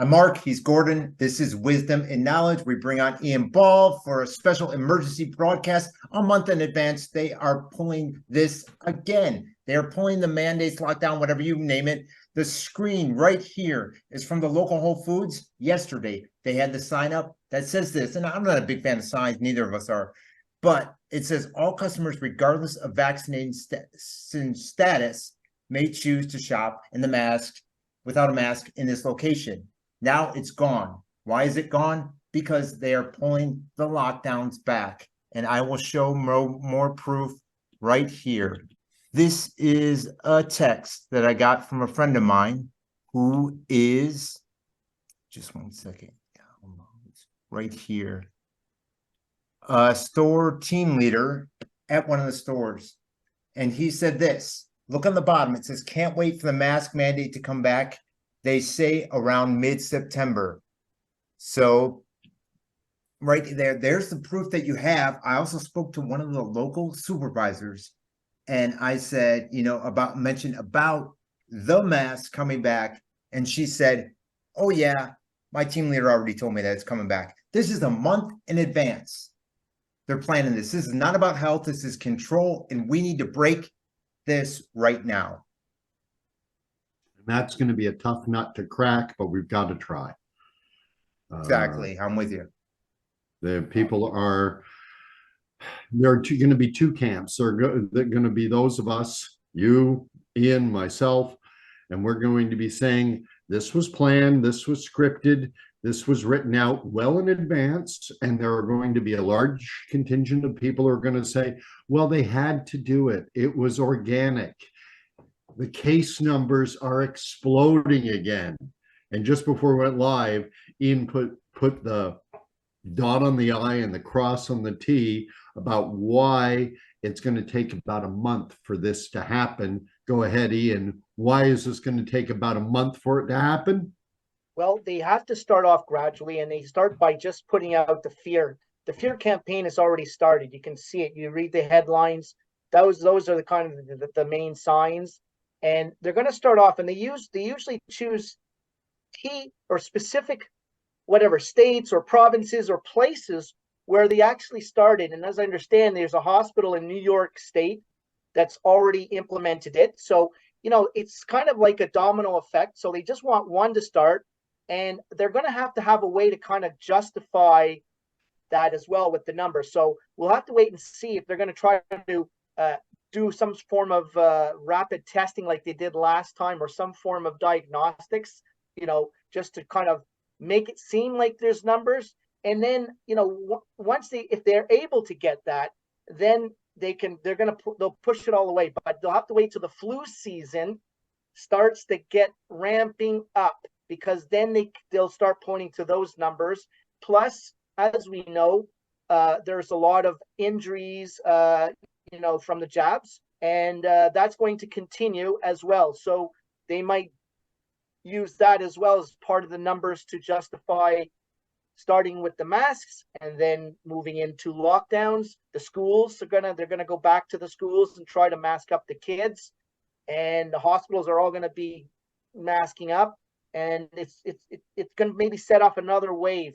I'm Mark. He's Gordon. This is Wisdom and Knowledge. We bring on Ian Ball for a special emergency broadcast a month in advance. They are pulling this again. They are pulling the mandates, lockdown, whatever you name it. The screen right here is from the local Whole Foods. Yesterday, they had the sign up that says this, and I'm not a big fan of signs. Neither of us are. But it says all customers, regardless of vaccinating status, may choose to shop without a mask in this location. Now it's gone. Why is it gone? Because they are pulling the lockdowns back. And I will show more proof right here. This is a text that I got from a friend of mine who is, just one second, right here, a store team leader at one of the stores. And he said this, look on the bottom. It says, can't wait for the mask mandate to come back. They say around mid-September. So right there's the proof that you have. I also spoke to one of the local supervisors and I said, mentioned about the mask coming back. And she said, oh yeah, my team leader already told me that it's coming back. This is a month in advance. They're planning this. This is not about health. This is control. And we need to break this right now. That's going to be a tough nut to crack, but we've got to try. Exactly. I'm with you. The people there are going to be two camps. They're going to be those of us, you, Ian, myself, and we're going to be saying this was planned, this was scripted, this was written out well in advance, and there are going to be a large contingent of people who are going to say, well, they had to do it. It was organic. The case numbers are exploding again. And just before we went live, Ian put the dot on the I and the cross on the T about why it's going to take about a month for this to happen. Go ahead, Ian. Why is this going to take about a month for it to happen? Well, they have to start off gradually, and they start by just putting out the fear. The fear campaign has already started. You can see it. You read the headlines. Those are the kind of the main signs. And they're going to start off, and they usually choose key or specific, whatever, states or provinces or places where they actually started. And as I understand, there's a hospital in New York State that's already implemented it. So, it's kind of like a domino effect. So they just want one to start, and they're going to have a way to kind of justify that as well with the numbers. So we'll have to wait and see if they're going to try to do some form of rapid testing like they did last time, or some form of diagnostics, just to kind of make it seem like there's numbers. And then, once if they're able to get that, then they'll push it all the way, but they'll have to wait till the flu season starts to get ramping up, because then they'll start pointing to those numbers. Plus, as we know, there's a lot of injuries, from the jabs, and that's going to continue as well. So they might use that as well as part of the numbers to justify starting with the masks and then moving into lockdowns. The schools they're gonna go back to the schools and try to mask up the kids, and the hospitals are all going to be masking up, and it's going to maybe set off another wave.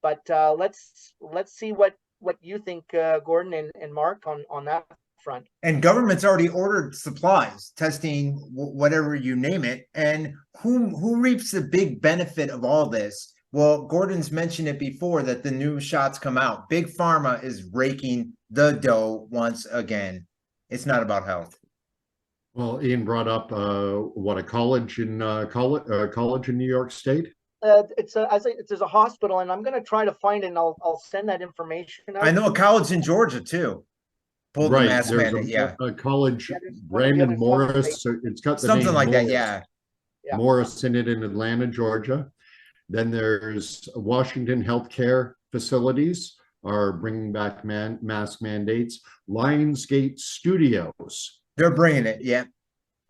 But let's see what you think, Gordon and Mark, on that front. And government's already ordered supplies, testing, whatever you name it. And who reaps the big benefit of all this? Well, Gordon's mentioned it before that the new shots come out. Big Pharma is raking the dough once again. It's not about health. Well, Ian brought up a college in New York State. There's a hospital, and I'm going to try to find it, and I'll send that information out. I know a college in Georgia too. Pulled right, the there's a college, Raymond Morris. So it's got the something name like Morris, that, yeah. Morris in it in Atlanta, Georgia. Then there's Washington Healthcare Facilities are bringing back mask mandates. Lionsgate Studios, they're bringing it, yeah.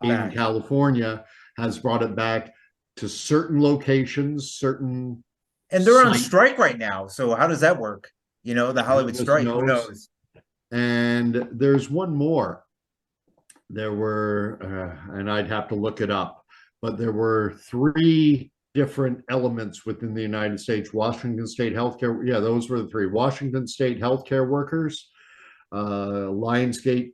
In California, has brought it back to certain locations, and they're on strike right now. So how does that work? The Hollywood strike. Who knows? And there's one more. There were, and I'd have to look it up, but there were 3 different elements within the United States. Washington State Healthcare, yeah, those were the three. Washington State healthcare workers, Lionsgate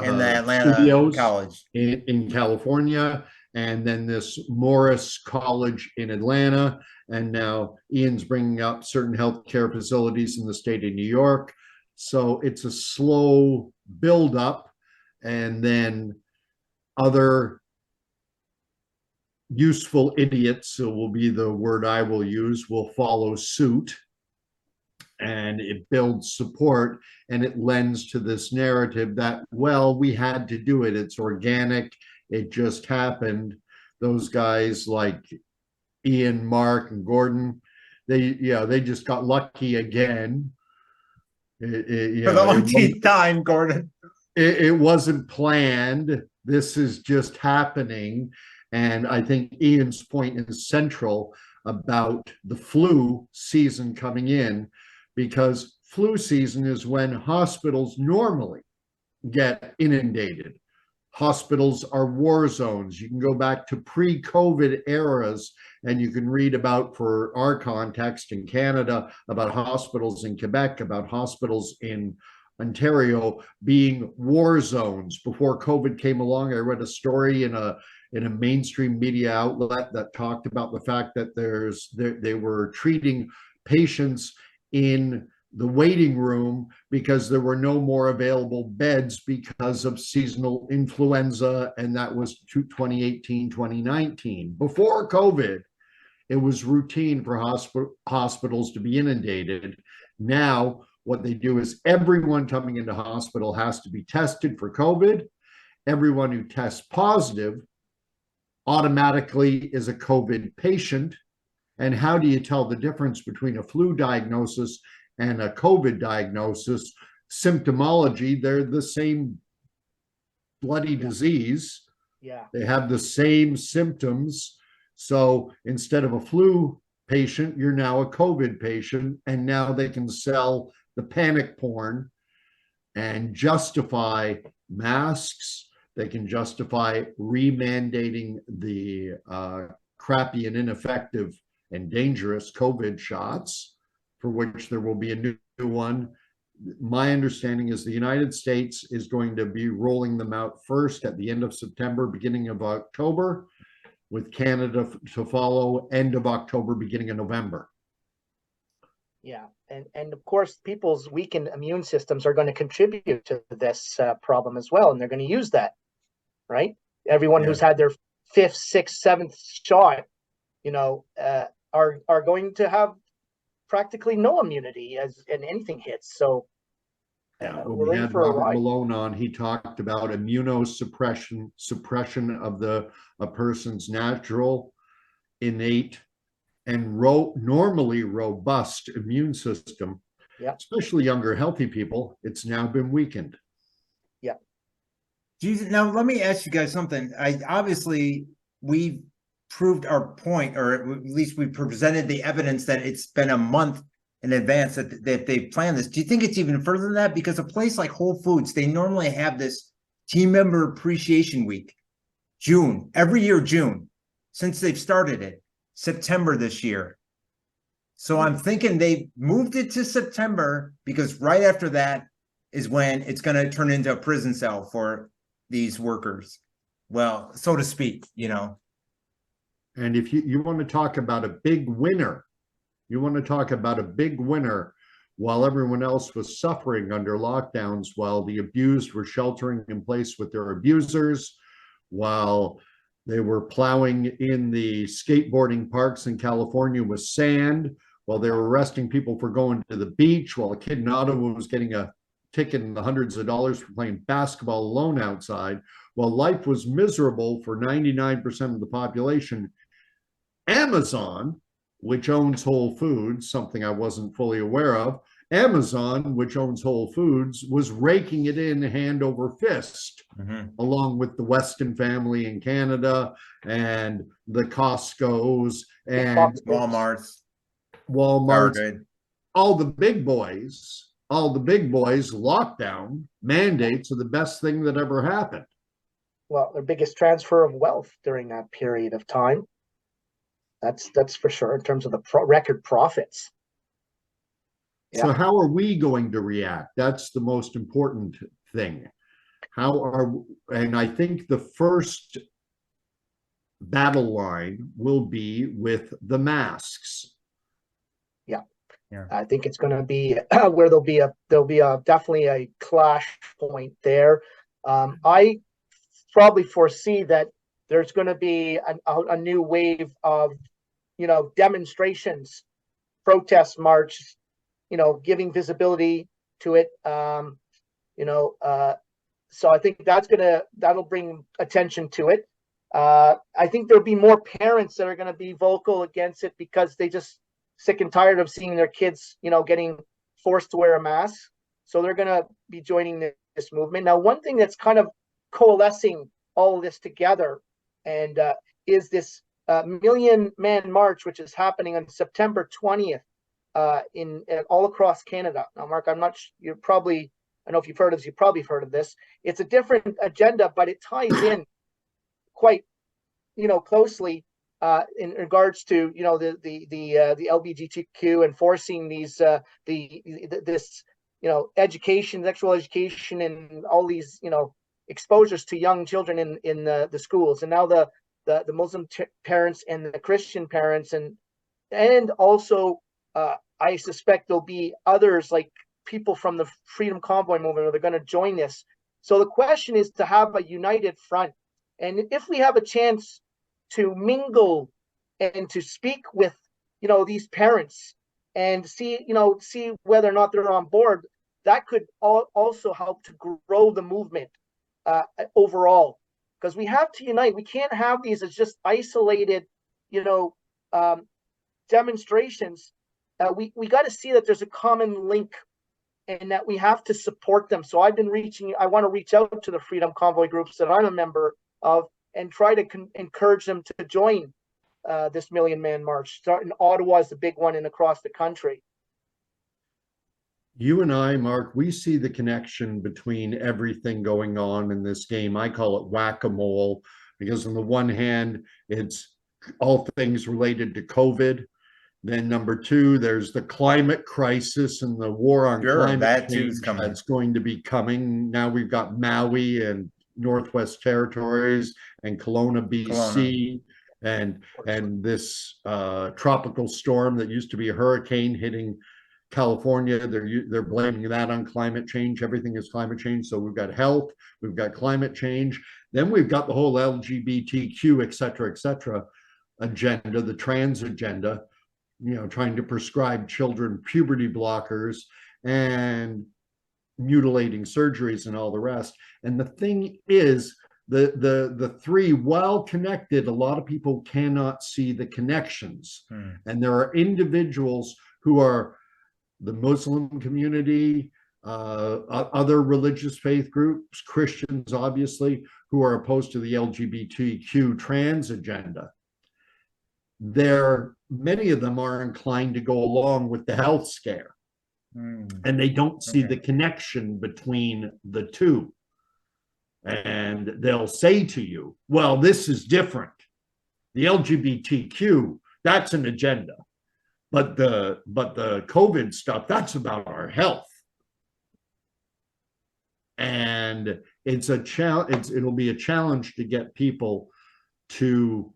in the Atlanta Studios college. in California, and then this Morris College in Atlanta. And now Ian's bringing up certain healthcare facilities in the state of New York. So it's a slow build up, and then other useful idiots, so will be the word I will use, will follow suit, and it builds support, and it lends to this narrative that, well, we had to do it. It's organic. It just happened. Those guys like Ian, Mark, and Gordon, they just got lucky again. For the umpteenth time, Gordon. It wasn't planned. This is just happening. And I think Ian's point is central about the flu season coming in, because flu season is when hospitals normally get inundated. Hospitals are war zones. You can go back to pre-COVID eras, and you can read about, for our context in Canada, about hospitals in Quebec, about hospitals in Ontario being war zones. Before COVID came along, I read a story in a mainstream media outlet that talked about the fact that they were treating patients in the waiting room because there were no more available beds because of seasonal influenza, and that was 2018, 2019. Before COVID, it was routine for hospitals to be inundated. Now, what they do is everyone coming into hospital has to be tested for COVID. Everyone who tests positive automatically is a COVID patient. And how do you tell the difference between a flu diagnosis and a COVID diagnosis? Symptomology, they're the same bloody disease. Yeah. They have the same symptoms. So instead of a flu patient, you're now a COVID patient. And now they can sell the panic porn and justify masks. They can justify remandating the crappy and ineffective and dangerous COVID shots, for which there will be a new one. My understanding is the United States is going to be rolling them out first at the end of September, beginning of October, with Canada to follow end of October, beginning of November. Yeah, and of course, people's weakened immune systems are going to contribute to this problem as well, and they're going to use that, right? Everyone who's had their 5th, 6th, 7th shot, are going to have practically no immunity and anything hits. So when we had Robert Malone on, he talked about immunosuppression, suppression of a person's natural, innate, and normally robust immune system, especially younger, healthy people. It's now been weakened. Yeah. Jesus, now let me ask you guys something. Obviously we've proved our point, or at least we presented the evidence that it's been a month in advance that they planned this. Do you think it's even further than that? Because a place like Whole Foods, they normally have this team member appreciation week, June, every year, June, since they've started it, September this year. So I'm thinking they moved it to September because right after that is when it's going to turn into a prison cell for these workers. Well, so to speak, And if you want to talk about a big winner, while everyone else was suffering under lockdowns, while the abused were sheltering in place with their abusers, while they were plowing in the skateboarding parks in California with sand, while they were arresting people for going to the beach, while a kid in Ottawa was getting a ticket in the hundreds of dollars for playing basketball alone outside, while life was miserable for 99% of the population, Amazon, which owns Whole Foods, something I wasn't fully aware of, Amazon, which owns Whole Foods, was raking it in hand over fist, along with the Weston family in Canada and the Costco's and Walmart's, Target. all the big boys, lockdown mandates are the best thing that ever happened. Well, their biggest transfer of wealth during that period of time. That's for sure in terms of the record profits. So Yeah. how are we going to react? That's the most important thing. And I think the first battle line will be with the masks. Yeah. I think it's going to be where there'll be a definitely a clash point there. I probably foresee that there's going to be a new wave of, demonstrations, protest march, giving visibility to it. So I think that'll bring attention to it. I think there'll be more parents that are going to be vocal against it because they just sick and tired of seeing their kids, getting forced to wear a mask. So they're going to be joining this movement. Now, one thing that's kind of coalescing all of this together and is this Million Man March, which is happening on September 20th in all across Canada. Now, Mark, I don't know if you've heard of this, you probably have heard of this. It's a different agenda, but it ties in quite, closely in regards to, the LGBTQ and forcing these this education, sexual education, and all these exposures to young children in the schools, and now the Muslim parents and the Christian parents, and also I suspect there'll be others like people from the Freedom Convoy movement they're going to join this. So the question is to have a united front, and if we have a chance to mingle and to speak with these parents and see whether or not they're on board, that could also help to grow the movement overall, because we have to unite. We can't have these as just isolated demonstrations. We got to see that there's a common link and that we have to support them. So I want to reach out to the Freedom Convoy groups that I'm a member of and try to encourage them to join this Million Man March. Starting Ottawa is the big one and across the country. You and I, Mark, we see the connection between everything going on in this game. I call it whack-a-mole because on the one hand, it's all things related to COVID. Then number two, there's the climate crisis and the war on climate change that's going to be coming. Now we've got Maui and Northwest Territories and Kelowna, BC, and this tropical storm that used to be a hurricane hitting California. They're blaming that on climate change. Everything is climate change. So we've got health, we've got climate change, then we've got the whole LGBTQ, et cetera, agenda, the trans agenda, trying to prescribe children puberty blockers and mutilating surgeries and all the rest. And the thing is, the three, while connected, a lot of people cannot see the connections. And there are individuals who are the Muslim community, other religious faith groups, Christians, obviously, who are opposed to the LGBTQ trans agenda. Many of them are inclined to go along with the health scare. And they don't see the connection between the two. And they'll say to you, well, this is different. The LGBTQ, that's an agenda. But the COVID stuff, that's about our health. And it's a challenge. It'll be a challenge to get people to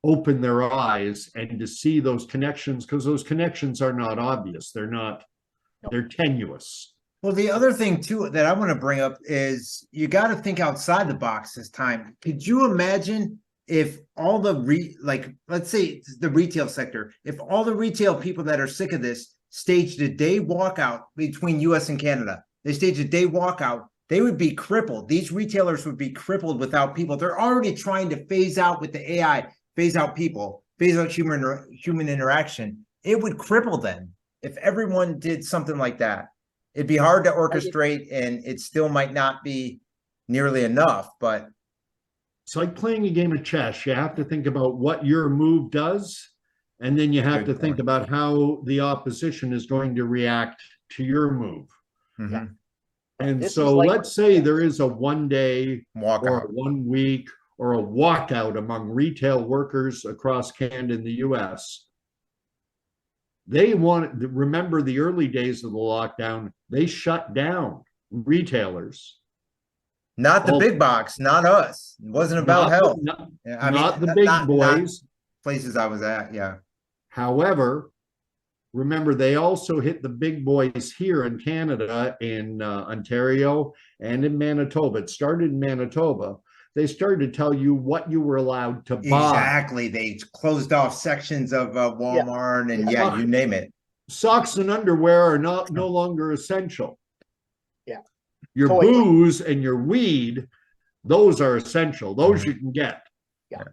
open their eyes and to see those connections, because those connections are not obvious. They're tenuous. Well, the other thing too that I want to bring up is you got to think outside the box this time. Could you imagine if all the let's say the retail sector, if all the retail people that are sick of this staged a day walkout between US and Canada, they staged a day walkout, they would be crippled. These retailers would be crippled without people. They're already trying to phase out with the AI, phase out people, phase out human interaction. It would cripple them if everyone did something like that. It'd be hard to orchestrate, and it still might not be nearly enough, but it's like playing a game of chess. You have to think about what your move does, and then you have to think about how the opposition is going to react to your move. And so let's say there is a 1 day or a 1 week or a walkout among retail workers across Canada and the US. They want, remember the early days of the lockdown, they shut down retailers. Not the Well, big box, not us. It wasn't about health. I mean, not the big not boys. places I was at. Yeah. However, remember, they also hit the big boys here in Canada, in Ontario and in Manitoba. It started in Manitoba. They started to tell you what you were allowed to buy. Exactly. They closed off sections of Walmart and yeah, you name it. Socks and underwear are no longer essential. Yeah. Your Totally. booze and your weed, those are essential. Those you can get. Yeah.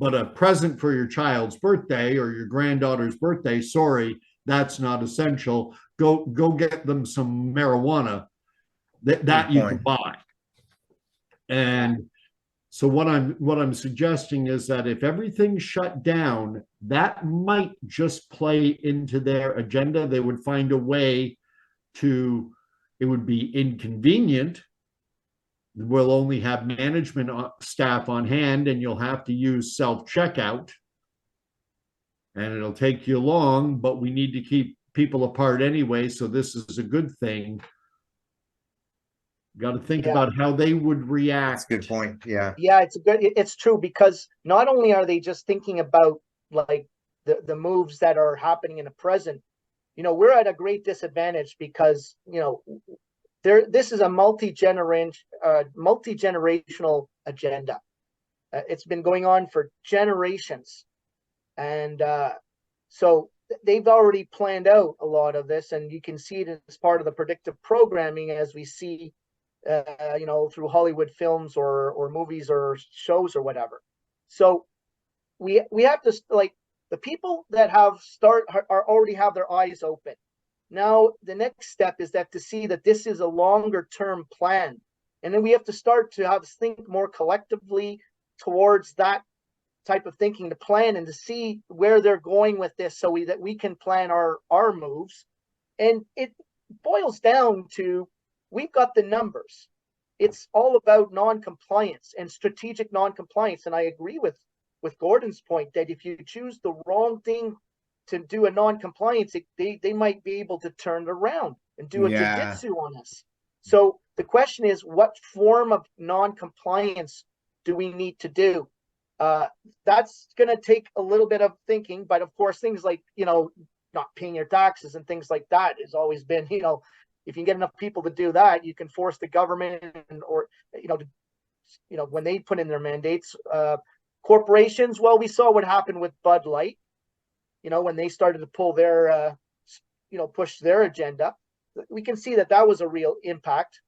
But a present for your child's birthday or your granddaughter's birthday, sorry, that's not essential. Go get them some marijuana that you can buy. And so what I'm suggesting is that if everything's shut down, that might just play into their agenda. They would find a way to, it would be inconvenient. We'll only have management staff on hand and you'll have to use self-checkout. And it'll take you long, but we need to keep people apart anyway, so this is a good thing. Got to think about how they would react. That's a good point. Yeah. Yeah, it's true, because not only are they just thinking about like the moves that are happening in the present, we're at a great disadvantage because, this is a multi-generational agenda. It's been going on for generations. And so they've already planned out a lot of this, and you can see it as part of the predictive programming as we see, through Hollywood films or movies or shows or whatever. So we have to, like, the people that already have their eyes open. Now the next step is that to see that this is a longer term plan, and then we have to start to think more collectively towards that type of thinking, to plan and to see where they're going with this, so that we can plan our moves. And it boils down to, we've got the numbers. It's all about non-compliance and strategic non-compliance. And I agree with Gordon's point that if you choose the wrong thing to do a non-compliance, they might be able to turn it around and do a jiu-jitsu on us. So the question is, what form of non-compliance do we need to do? That's going to take a little bit of thinking, but of course, things like, not paying your taxes and things like that has always been, if you get enough people to do that, you can force the government when they put in their mandates, corporations. Well, we saw what happened with Bud Light, when they started to pull their, push their agenda. We can see that was a real impact,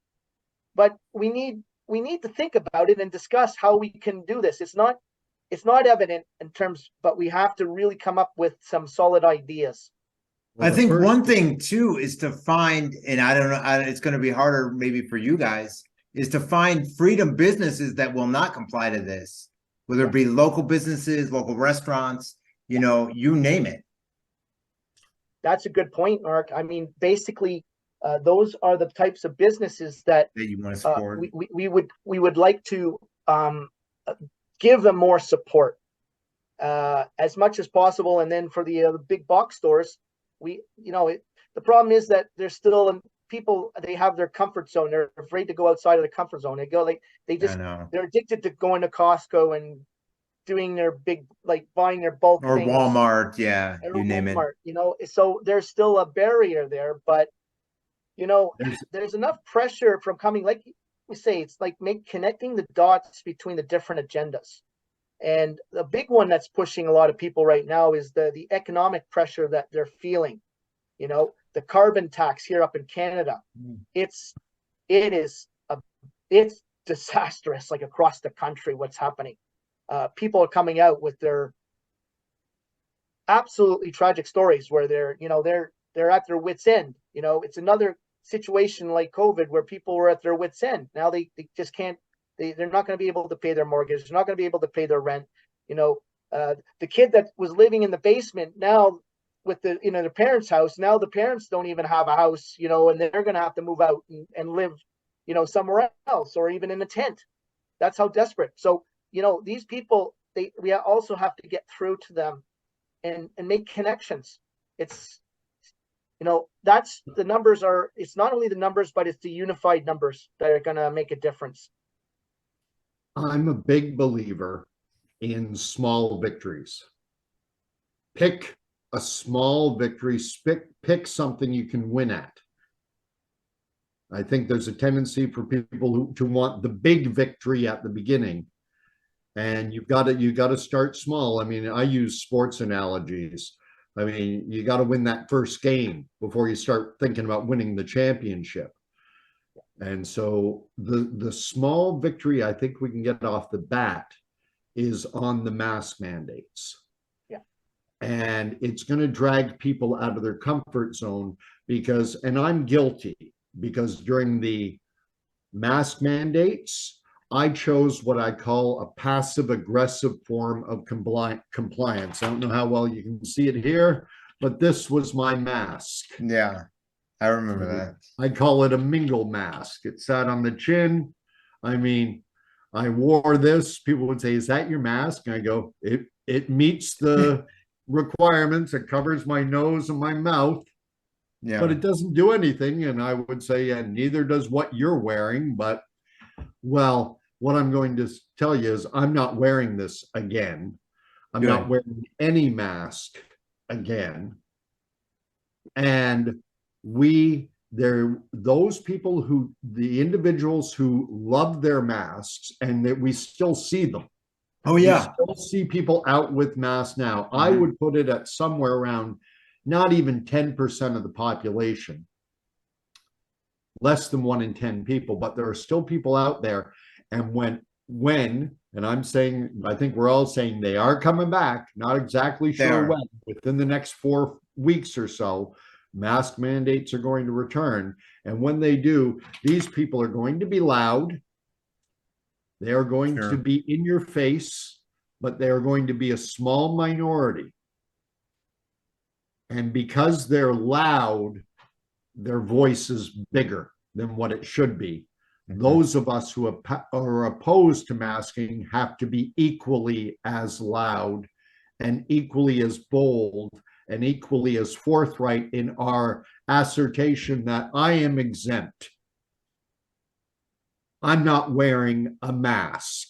but we need to think about it and discuss how we can do this. It's not evident in terms, but we have to really come up with some solid ideas. I think one thing too is to find, and I don't know, it's going to be harder maybe for you guys, is to find freedom businesses that will not comply to this, whether it be local businesses, local restaurants, you name it. That's a good point, Mark. I mean, basically, those are the types of businesses that you want to support. We would like to give them more support as much as possible. And then for the big box stores, the problem is that there's still people, they have their comfort zone. They're afraid to go outside of the comfort zone. They're addicted to going to Costco and doing their big, like buying their bulk or things. Walmart. Yeah. You name it. So there's still a barrier there, but there's enough pressure from coming, like we say, it's like connecting the dots between the different agendas. And the big one that's pushing a lot of people right now is the economic pressure that they're feeling. The carbon tax here up in Canada, it's disastrous, like across the country, what's happening. People are coming out with their absolutely tragic stories where they're at their wits' end. It's another situation like COVID where people were at their wits' end. Now they just can't. They're not going to be able to pay their mortgage. They're not going to be able to pay their rent. The kid that was living in the basement now with their parents' house, now the parents don't even have a house, and they're going to have to move out and live, somewhere else, or even in a tent. That's how desperate. So these people, we also have to get through to them and make connections. It's, that's the numbers are, it's not only the numbers, but it's the unified numbers that are going to make a difference. I'm a big believer in small victories. Pick a small victory, pick something you can win at. I think there's a tendency for people to want the big victory at the beginning. And you got to start small. I mean, I use sports analogies. I mean, you got to win that first game before you start thinking about winning the championship. And so the small victory I think we can get off the bat is on the mask mandates. Yeah. And it's going to drag people out of their comfort zone because, and I'm guilty, because during the mask mandates, I chose what I call a passive aggressive form of compliance. I don't know how well you can see it here, but this was my mask. Yeah, I remember that. I call it a mingle mask. It sat on the chin. I mean, I wore this. People would say, "Is that your mask?" And I go, it meets the requirements. It covers my nose and my mouth. Yeah. But it doesn't do anything. And I would say, and neither does what you're wearing. But, well, what I'm going to tell you is I'm not wearing this again. I'm not wearing any mask again. And those people who, the individuals who love their masks, and that we still see them. Oh, yeah. We still see people out with masks now. Mm-hmm. I would put it at somewhere around not even 10% of the population, less than 1 in 10 people, but there are still people out there. And when, and I'm saying, I think we're all saying they are coming back, not exactly sure when, within the next 4 weeks or so, mask mandates are going to return. And when they do, these people are going to be loud. They are going to be in your face, but they are going to be a small minority. And because they're loud, their voice is bigger than what it should be. Those of us who are opposed to masking have to be equally as loud and equally as bold and equally as forthright in our assertion that I am exempt. I'm not wearing a mask.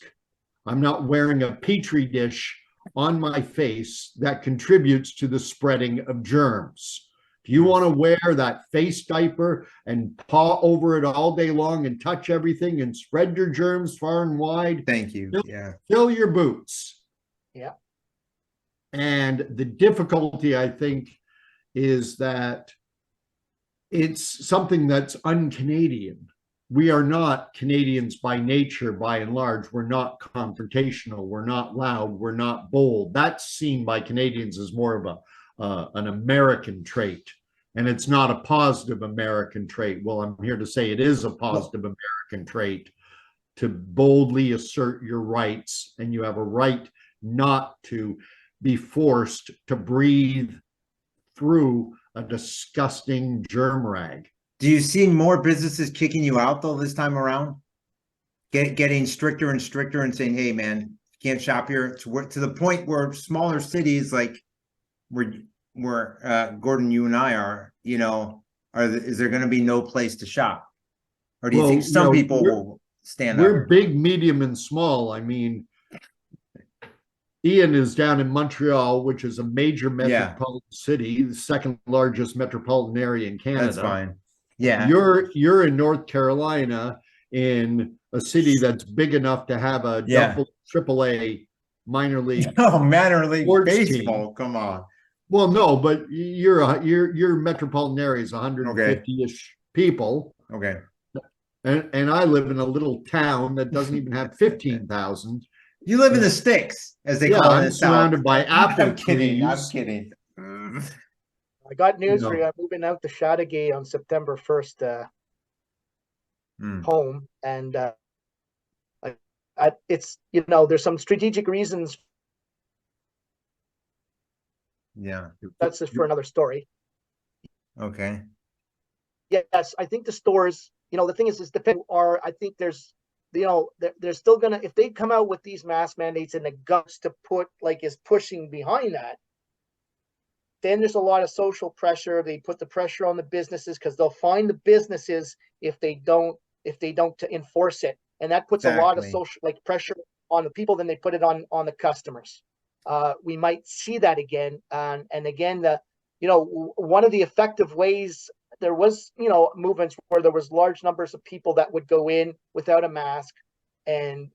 I'm not wearing a petri dish on my face that contributes to the spreading of germs. If you want to wear that face diaper and paw over it all day long and touch everything and spread your germs far and wide, thank you. Fill your boots. Yeah. And the difficulty, I think, is that it's something that's un-Canadian. We are not Canadians by nature, by and large. We're not confrontational. We're not loud. We're not bold. That's seen by Canadians as more of an American trait. And it's not a positive American trait. Well, I'm here to say it is a positive American trait to boldly assert your rights. And you have a right not to be forced to breathe through a disgusting germ rag. Do you see more businesses kicking you out though this time around? Getting stricter and stricter and saying, "Hey, man, you can't shop here." To the point where smaller cities like where Gordon, you and I are, is there going to be no place to shop, or do you think some people will stand up? We're big, medium, and small. I mean, Ian is down in Montreal, which is a major metropolitan city, the second largest metropolitan area in Canada. That's fine. Yeah. You're in North Carolina in a city that's big enough to have a AAA minor league. No, minor league baseball. Team. Come on. Well, no, but your metropolitan area is 150-ish people. Okay. And I live in a little town that doesn't even have 15,000. You live in the sticks, as they call it. I'm surrounded by apple I'm kidding. trees. I'm kidding. I got news for you. I'm moving out to Chateauguay on September 1st home. And it's, there's some strategic reasons. Yeah. That's just for another story. Okay. Yes, I think the stores, the thing is I think there's they're still gonna, if they come out with these mask mandates and the guts to put, like, is pushing behind that, then there's a lot of social pressure. They put the pressure on the businesses because they'll find the businesses if they don't to enforce it, and that puts a lot of Exactly. social, like, pressure on the people. Then they put it on the customers. We might see that again, and again, one of the effective ways, there was, movements where there was large numbers of people that would go in without a mask and,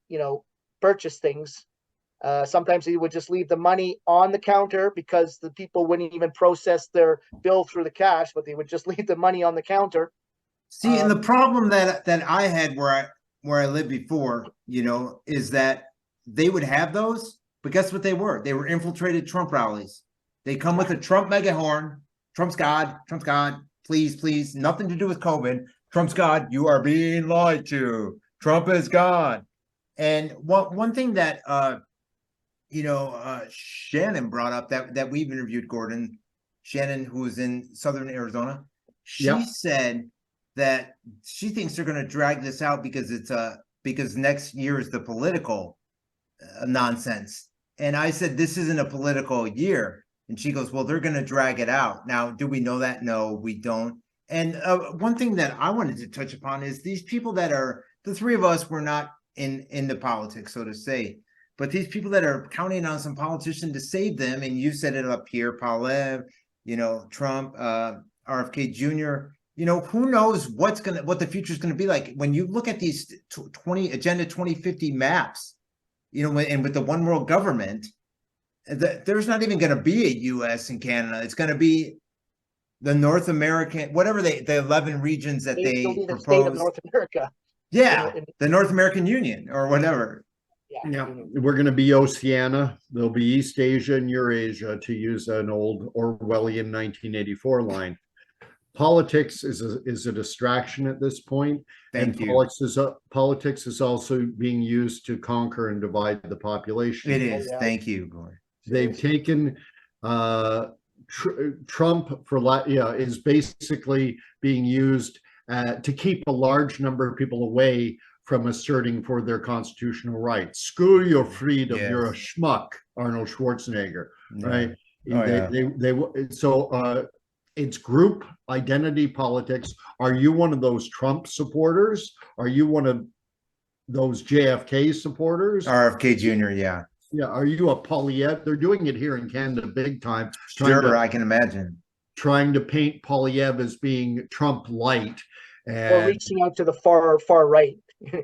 purchase things. Sometimes they would just leave the money on the counter because the people wouldn't even process their bill through the cash, but they would just leave the money on the counter. See, and the problem that I had where I lived before, is that they would have those, but guess what they were? They were infiltrated Trump rallies. They come with a Trump mega horn. Trump's God. Trump's God. Please, please. Nothing to do with COVID. Trump's God. You are being lied to. Trump is God. And one thing that Shannon brought up that we've interviewed, Gordon, Shannon, who was in Southern Arizona, she said that she thinks they're going to drag this out because next year is the political nonsense. And I said, this isn't a political year. And she goes, well, they're going to drag it out. Now, do we know that? No, we don't. And one thing that I wanted to touch upon is these people that are, the three of us were not in the politics, so to say, but these people that are counting on some politician to save them, and you set it up here, Paul, Trump, RFK Jr., who knows what the future is going to be like when you look at these Agenda 2050 maps, and with the one world government, there's not even going to be a U.S. and Canada. It's going to be the North American, whatever the 11 regions that they the propose. state of North America. Yeah, the North American Union or whatever. Yeah, we're going to be Oceania. There'll be East Asia and Eurasia, to use an old Orwellian 1984 line. Politics is a distraction at this point. Thank you. Politics is also being used to conquer and divide the population. It is. Thank you, Gordon. They've taken Trump is basically being used to keep a large number of people away from asserting for their constitutional rights. Screw your freedom. Yes. You're a schmuck, Arnold Schwarzenegger, right? It's group identity politics. Are you one of those Trump supporters? Are you one of those JFK supporters? RFK Jr., yeah. Yeah, are you a Polyev? They're doing it here in Canada big time. Sure, I can imagine. Trying to paint Polyev as being Trump light. Or reaching out to the far right.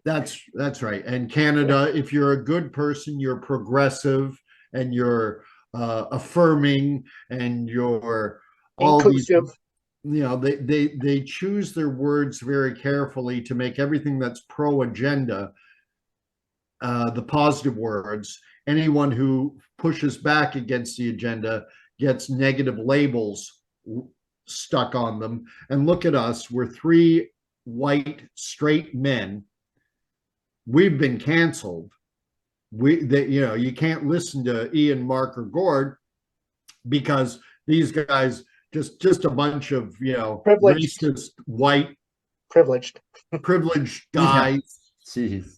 That's right. And Canada, if you're a good person, you're progressive and you're affirming and you're inclusive. They choose their words very carefully to make everything that's pro-agenda the positive words. Anyone who pushes back against the agenda gets negative labels stuck on them. And look at us, we're three white straight men. We've been canceled. You can't listen to Ian, Mark, or Gord because these guys just a bunch of racist white privileged guys. Jeez.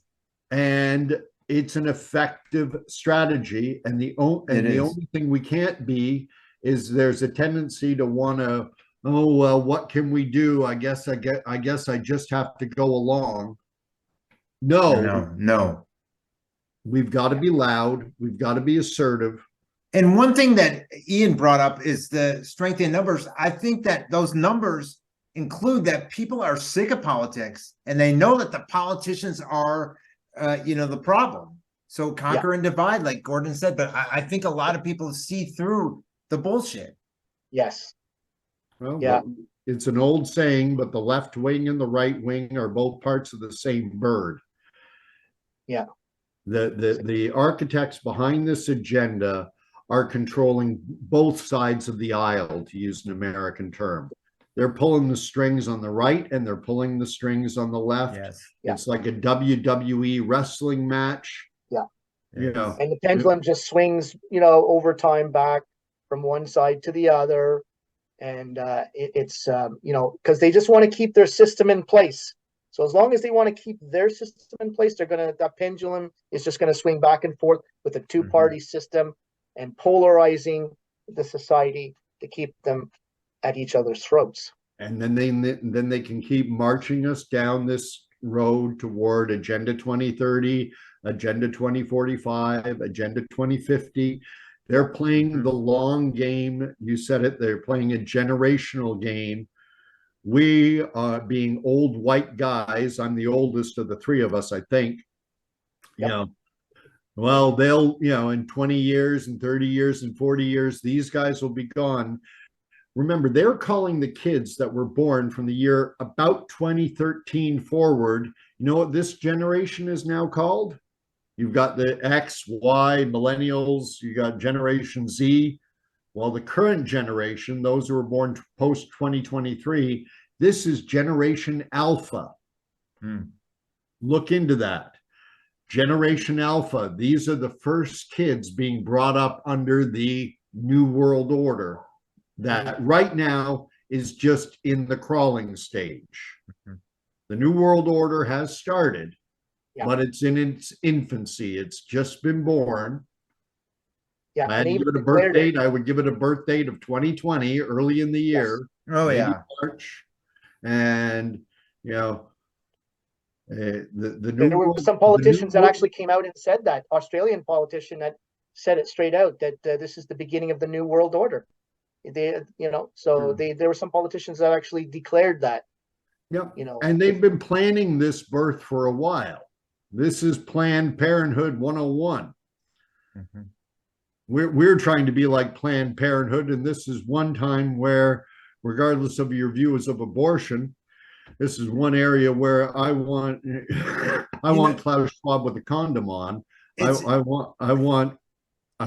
And it's an effective strategy. And the only thing we can't be is there's a tendency to want to, oh well, what can we do? I guess I just have to go along. No. We've got to be loud. We've got to be assertive. And one thing that Ian brought up is the strength in numbers. I think that those numbers include that people are sick of politics and they know that the politicians are, the problem. So conquer and divide, like Gordon said. But I think a lot of people see through the bullshit. Yes. Well, it's an old saying, but the left wing and the right wing are both parts of the same bird. Yeah. The architects behind this agenda are controlling both sides of the aisle, to use an American term. They're pulling the strings on the right and they're pulling the strings on the left. Yes. It's like a WWE wrestling match. Yeah. And the pendulum just swings, over time back from one side to the other. And it's, because they just want to keep their system in place. So as long as they want to keep their system in place, that pendulum is just gonna swing back and forth with a two-party system and polarizing the society to keep them at each other's throats. And then they can keep marching us down this road toward Agenda 2030, Agenda 2045, Agenda 2050. They're playing the long game. You said it, they're playing a generational game. We are being old white guys. I'm the oldest of the three of us, I think. You know, well, they'll, in 20 years and 30 years and 40 years, these guys will be gone. Remember, they're calling the kids that were born from the year about 2013 forward. You know what this generation is now called? You've got the X, Y, millennials, you got Generation Z. Well, the current generation, those who were born post 2023, this is Generation Alpha. Look into that. Generation Alpha, these are the first kids being brought up under the New World Order that right now is just in the crawling stage. The New World Order has started, but it's in its infancy. It's just been born. Yeah, I had to give it a birth date. I would give it a birth date of 2020, early in the year. Oh yeah, March. And the new there were some politicians that actually came out and said that. Australian politician that said it straight out that this is the beginning of the New World Order. There were some politicians that actually declared that. Yeah, and they've been planning this birth for a while. This is Planned Parenthood 101. We're trying to be like Planned Parenthood, and this is one time where, regardless of your views of abortion, this is one area where I want Klaus Schwab with a condom on. I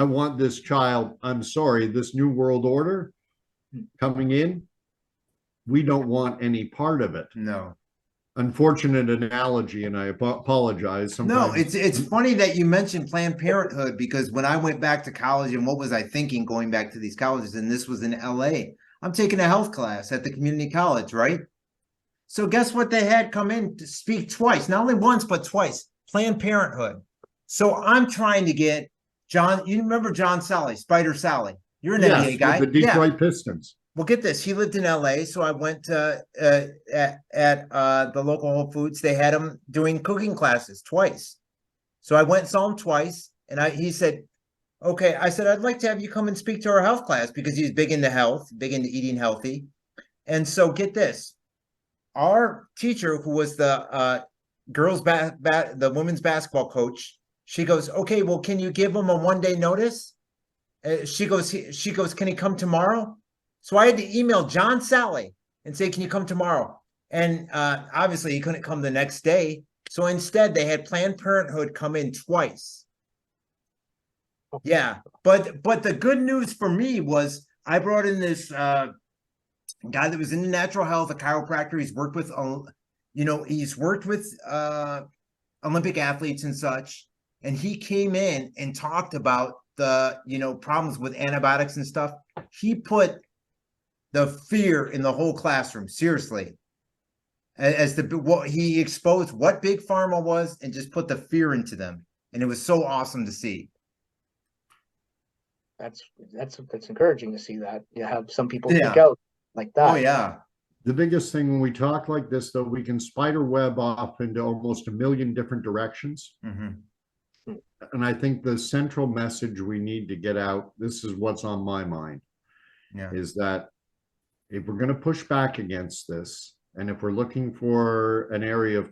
want this child. I'm sorry, this New World Order coming in. We don't want any part of it. No. Unfortunate analogy, and I apologize. Sometimes. No, it's funny that you mentioned Planned Parenthood, because when I went back to college, and what was I thinking going back to these colleges, and this was in LA. I'm taking a health class at the community college, right? So guess what they had come in to speak twice, not only once, but twice, Planned Parenthood. So I'm trying to get John, you remember John Sally, Spider Sally? You're an NBA guy. The Detroit Pistons. Well, get this. He lived in LA, so I went to at the local Whole Foods. They had him doing cooking classes twice. So I went and saw him twice, and he said, okay. I said, I'd like to have you come and speak to our health class, because he's big into health, big into eating healthy. And so get this. Our teacher, who was the the women's basketball coach, she goes, okay, well, can you give him a 1-day notice? She goes, can he come tomorrow? So I had to email John Sally and say, can you come tomorrow? And obviously he couldn't come the next day. So instead they had Planned Parenthood come in twice. Yeah. But the good news for me was I brought in this guy that was into natural health, a chiropractor. He's worked with, Olympic athletes and such. And he came in and talked about the, problems with antibiotics and stuff. He put the fear in the whole classroom, seriously, he exposed what big pharma was and just put the fear into them. And it was so awesome to see. That's encouraging to see that you have some people speak out like that. Oh yeah. The biggest thing when we talk like this, though, we can spider web off into almost a million different directions. And I think the central message we need to get out, this is what's on my mind, is that if we're going to push back against this, and if we're looking for an area of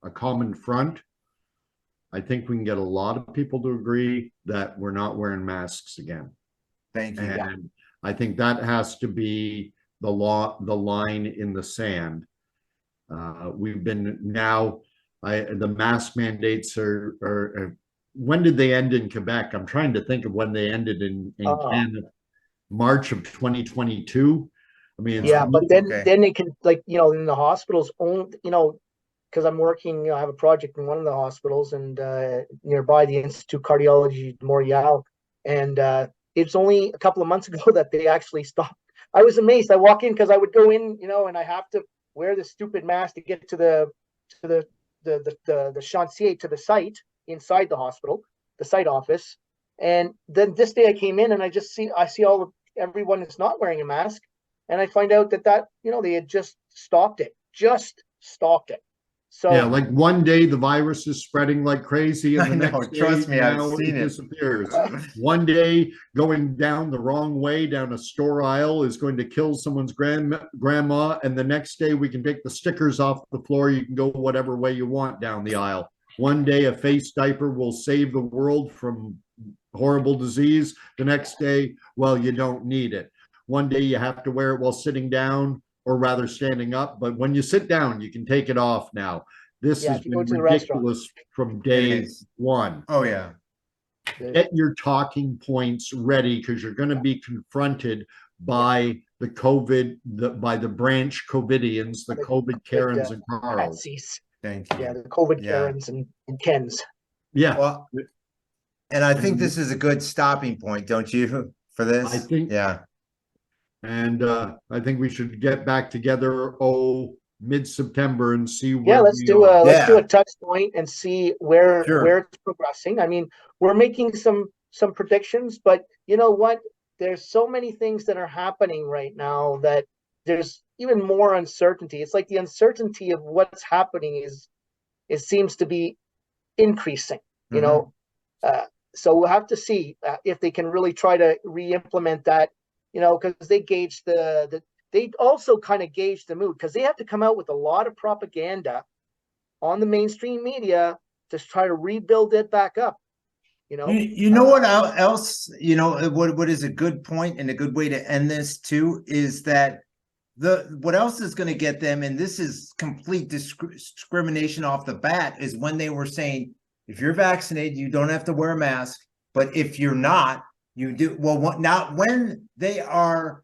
a common front, I think we can get a lot of people to agree that we're not wearing masks again. Thank you. And I think that has to be the line in the sand. We've been now, the mask mandates are, when did they end in Quebec? I'm trying to think of when they ended in Canada. March of 2022. I mean, but then they can, in the hospitals, because I'm working, I have a project in one of the hospitals, and nearby the Institute of Cardiology Montreal, and it's only a couple of months ago that they actually stopped. I was amazed. I walk in because I would go in, and I have to wear the stupid mask to get to the chantier, to the site inside the hospital, the site office. And then this day I came in and I see everyone is not wearing a mask. And I find out that, they had just stopped it. So Yeah, like one day the virus is spreading like crazy, and the I know, next trust day me, I've now seen it it. disappears. One day going down the wrong way down a store aisle is going to kill someone's grandma, and the next day we can take the stickers off the floor. You can go whatever way you want down the aisle. One day a face diaper will save the world from horrible disease. The next day, well, you don't need it. One day you have to wear it while sitting down, or rather standing up. But when you sit down, you can take it off now. This has if you go been to the restaurant, ridiculous from It day is. one. Oh yeah. Get your talking points ready, because you're going to be confronted by the by the branch COVIDians, the COVID Karens and Carls. Patsies. Thank you. Yeah, the COVID Yeah. Karens and Kens. Yeah, Well, and I think this is a good stopping point, don't you, for this? I think- Yeah. and I think we should get back together mid-September and see Yeah, where let's we do are. a touch point and see where it's progressing. I mean, we're making some predictions, but you know what? There's so many things that are happening right now that there's even more uncertainty. It's like the uncertainty of what's happening it seems to be increasing. So we'll have to see if they can really try to re-implement that. Because they gauge they also kind of gauge the mood, because they have to come out with a lot of propaganda on the mainstream media to try to rebuild it back up. You know what else, what is a good point and a good way to end this too, is that what else is going to get them, and this is complete discrimination off the bat, is when they were saying, if you're vaccinated, you don't have to wear a mask, but if you're not, you do. Well, not when they are,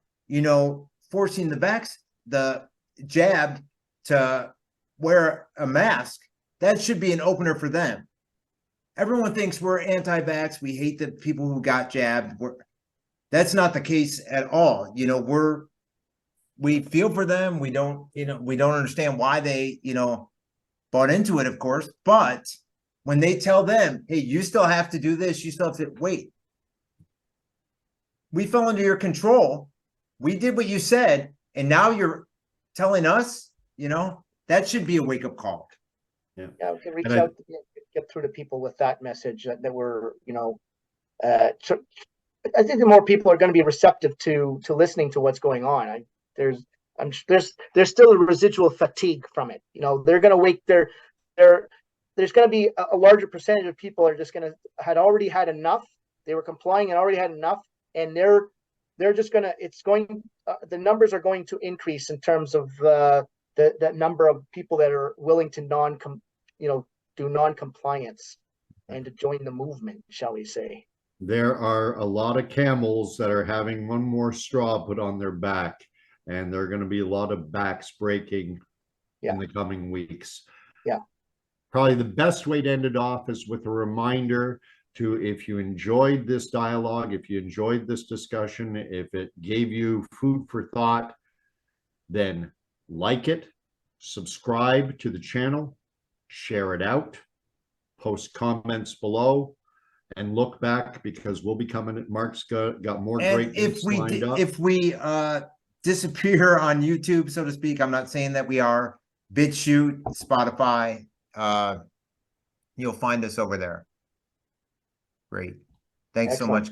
forcing the jabbed to wear a mask. That should be an opener for them. Everyone thinks we're anti-vax. We hate the people who got jabbed. That's not the case at all. We feel for them. We don't understand why they, bought into it, of course. But when they tell them, hey, you still have to do this, you still have to wait. We fell under your control. We did what you said, and now you're telling us, that should be a wake-up call. Yeah, we can reach out, get through to people with that message that we're, I think the more people are going to be receptive to listening to what's going on. There's still a residual fatigue from it. They're going to wake there's going to be a larger percentage of people are just had already had enough. They were complying and already had enough, and they're just going to, the numbers are going to increase in terms of the number of people that are willing to do non-compliance and to join the movement, shall we say. There are a lot of camels that are having one more straw put on their back, and there are going to be a lot of backs breaking in the coming weeks. Yeah. Probably the best way to end it off is with a reminder to, if you enjoyed this dialogue, if you enjoyed this discussion, if it gave you food for thought, then like it, subscribe to the channel, share it out, post comments below, and look back, because we'll be coming. Mark's got more great things lined up. If we disappear on YouTube, so to speak, I'm not saying that we are. BitChute, Spotify, you'll find us over there. Great. Thanks so much.